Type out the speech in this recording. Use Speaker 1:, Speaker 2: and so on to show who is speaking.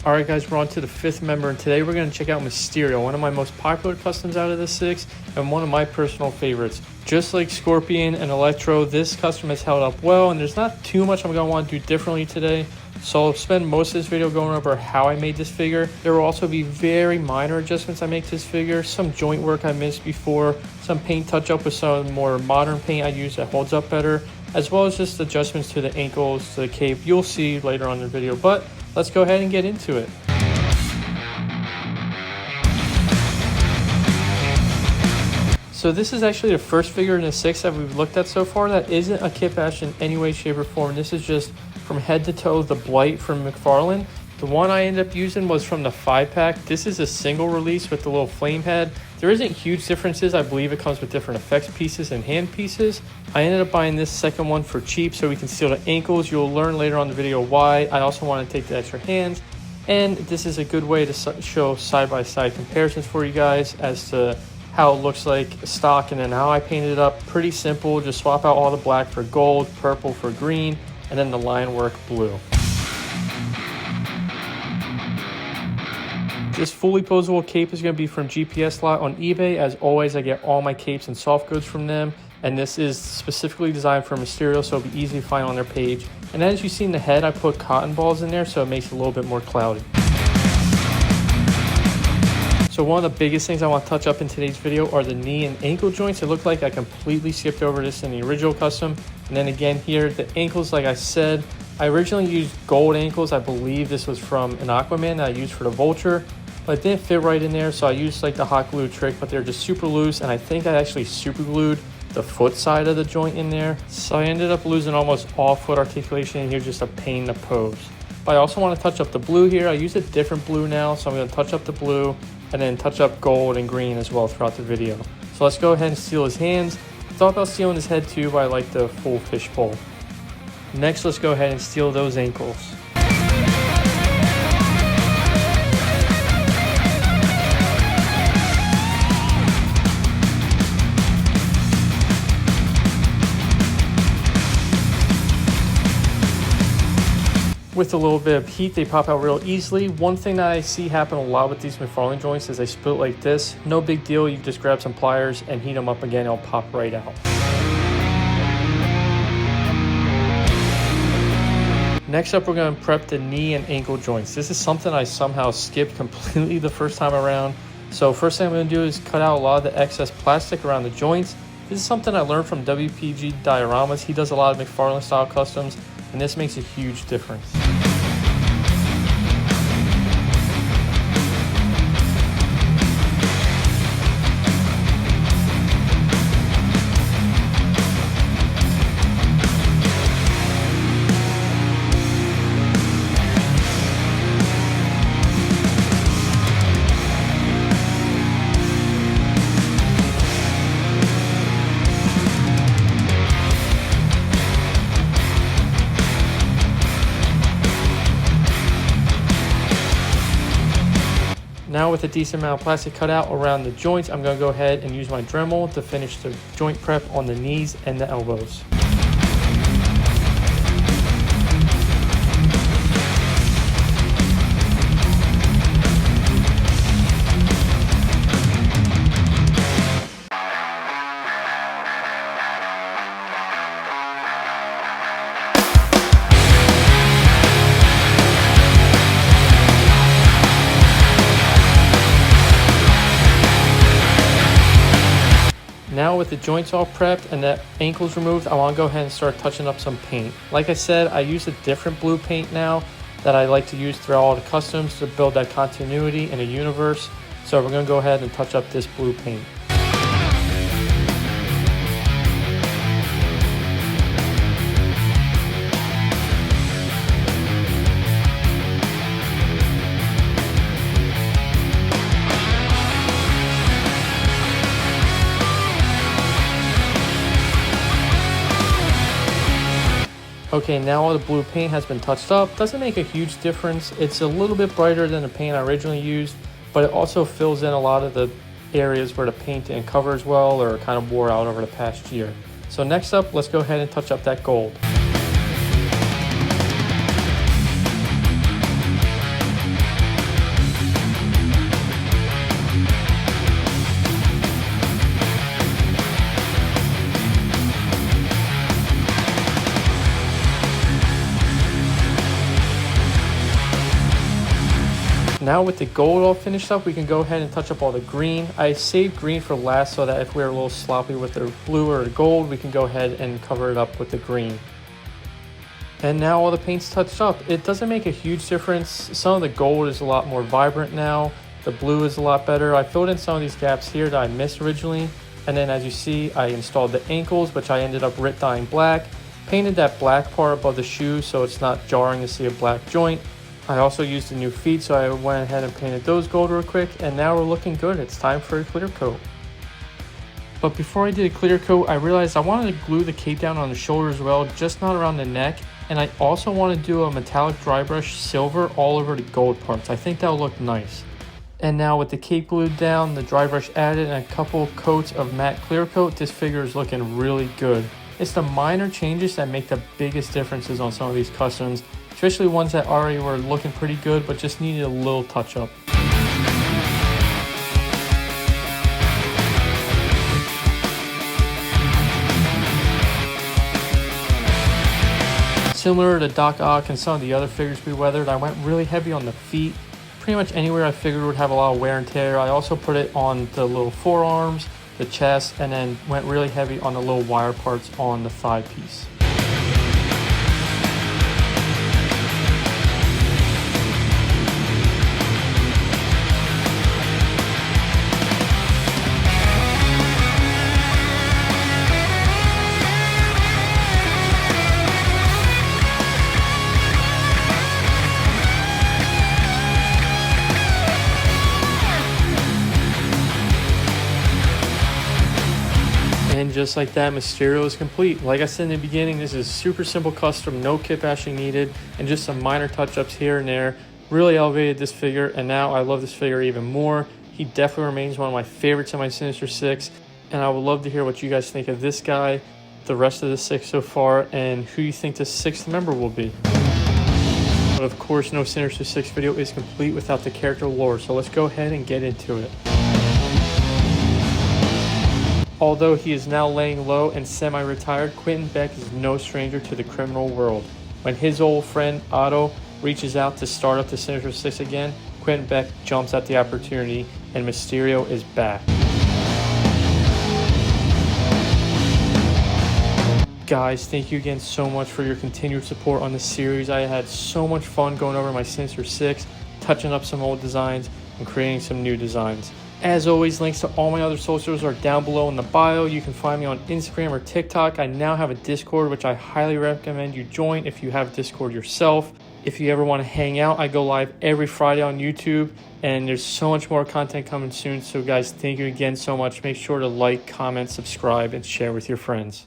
Speaker 1: Alright guys, we're on to the fifth member, and today we're going to check out Mysterio, one of my most popular customs out of the six, and one of my personal favorites. Just like Scorpion and Electro, this custom has held up well, and there's not too much I'm going to want to do differently today. So I'll spend most of this video going over how I made this figure. There will also be very minor adjustments I make to this figure, some joint work I missed before, some paint touch up with some more modern paint I use that holds up better, as well as just adjustments to the ankles, to the cape. You'll see later on in the video, but let's go ahead and get into it. So this is actually the first figure in the six that we've looked at so far that isn't a kit bash in any way, shape, or form. This is just from head to toe the Blight from Mcfarlane. The one I ended up using was from the 5-pack. This is a single release with the little flame head. There isn't huge differences. I believe it comes with different effects pieces and hand pieces. I ended up buying this second one for cheap so we can seal the ankles. You'll learn later on in the video why. I also want to take the extra hands. And this is a good way to show side-by-side comparisons for you guys as to how it looks like stock and then how I painted it up. Pretty simple. Just swap out all the black for gold, purple for green, and then the line work blue. This fully posable cape is going to be from GPS Lot on eBay. As always, I get all my capes and soft goods from them, and this is specifically designed for Mysterio, so it'll be easy to find on their page. And as you see in the head, I put cotton balls in there so it makes it a little bit more cloudy. So one of the biggest things I want to touch up in today's video are the knee and ankle joints. It looked like I completely skipped over this in the original custom. And then again here, the ankles, like I said, I originally used gold ankles. I believe this was from an Aquaman that I used for the Vulture, but it didn't fit right in there, so I used like the hot glue trick, but they're just super loose, and I think I actually super glued the foot side of the joint in there. So I ended up losing almost all foot articulation in here, just a pain to pose. But I also want to touch up the blue here. I used a different blue now, so I'm going to touch up the blue and then touch up gold and green as well throughout the video. So let's go ahead and seal his hands. I thought about sealing his head too, but I like the full fishbowl. Next, let's go ahead and seal those ankles. With a little bit of heat, they pop out real easily. One thing that I see happen a lot with these Mcfarlane joints is they split like this. No big deal, you just grab some pliers and heat them up again, it'll pop right out. Next up, we're going to prep the knee and ankle joints. This is something I somehow skipped completely the first time around. So first thing I'm going to do is cut out a lot of the excess plastic around the joints. This is something I learned from WPG Dioramas. He does a lot of Mcfarlane style customs, and this makes a huge difference. Now with a decent amount of plastic cut out around the joints, I'm going to go ahead and use my Dremel to finish the joint prep on the knees and the elbows. Now with the joints all prepped and the ankles removed, I want to go ahead and start touching up some paint. Like I said, I use a different blue paint now that I like to use throughout all the customs to build that continuity in a universe. So we're going to go ahead and touch up this blue paint. Okay, now all the blue paint has been touched up. Doesn't make a huge difference. It's a little bit brighter than the paint I originally used, but it also fills in a lot of the areas where the paint didn't cover as well or kind of wore out over the past year. So next up, let's go ahead and touch up that gold. Now with the gold all finished up, we can go ahead and touch up all the green. I saved green for last so that if we're a little sloppy with the blue or the gold, we can go ahead and cover it up with the green. And now all the paint's touched up. It doesn't make a huge difference. Some of the gold is a lot more vibrant now. The blue is a lot better. I filled in some of these gaps here that I missed originally. And then as you see, I installed the ankles, which I ended up RIT dyeing black. Painted that black part above the shoe so it's not jarring to see a black joint. I also used the new feet, so I went ahead and painted those gold real quick, and now we're looking good. It's time for a clear coat. But before I did a clear coat, I realized I wanted to glue the cape down on the shoulder as well, just not around the neck. And I also want to do a metallic dry brush silver all over the gold parts. I think that'll look nice. And now with the cape glued down, the dry brush added, and a couple coats of matte clear coat, this figure is looking really good. It's the minor changes that make the biggest differences on some of these customs, especially ones that already were looking pretty good but just needed a little touch up. Similar to Doc Ock and some of the other figures we weathered, I went really heavy on the feet. Pretty much anywhere I figured would have a lot of wear and tear. I also put it on the little forearms, the chest, and then went really heavy on the little wire parts on the thigh piece. And just like that, Mysterio is complete. Like I said in the beginning, this is super simple custom, no kit bashing needed, and just some minor touch-ups here and there. Really elevated this figure, and now I love this figure even more. He definitely remains one of my favorites in my Sinister Six, and I would love to hear what you guys think of this guy, the rest of the six so far, and who you think the sixth member will be. But of course, no Sinister Six video is complete without the character lore, so let's go ahead and get into it. Although he is now laying low and semi-retired, Quentin Beck is no stranger to the criminal world. When his old friend Otto reaches out to start up the Sinister Six again, Quentin Beck jumps at the opportunity, and Mysterio is back. Guys, thank you again so much for your continued support on this series. I had so much fun going over my Sinister Six, touching up some old designs, and creating some new designs. As always, links to all my other socials are down below in the bio. You can find me on Instagram or TikTok. I now have a Discord, which I highly recommend you join if you have Discord yourself. If you ever want to hang out, I go live every Friday on YouTube, and there's so much more content coming soon. So guys, thank you again so much. Make sure to like, comment, subscribe, and share with your friends.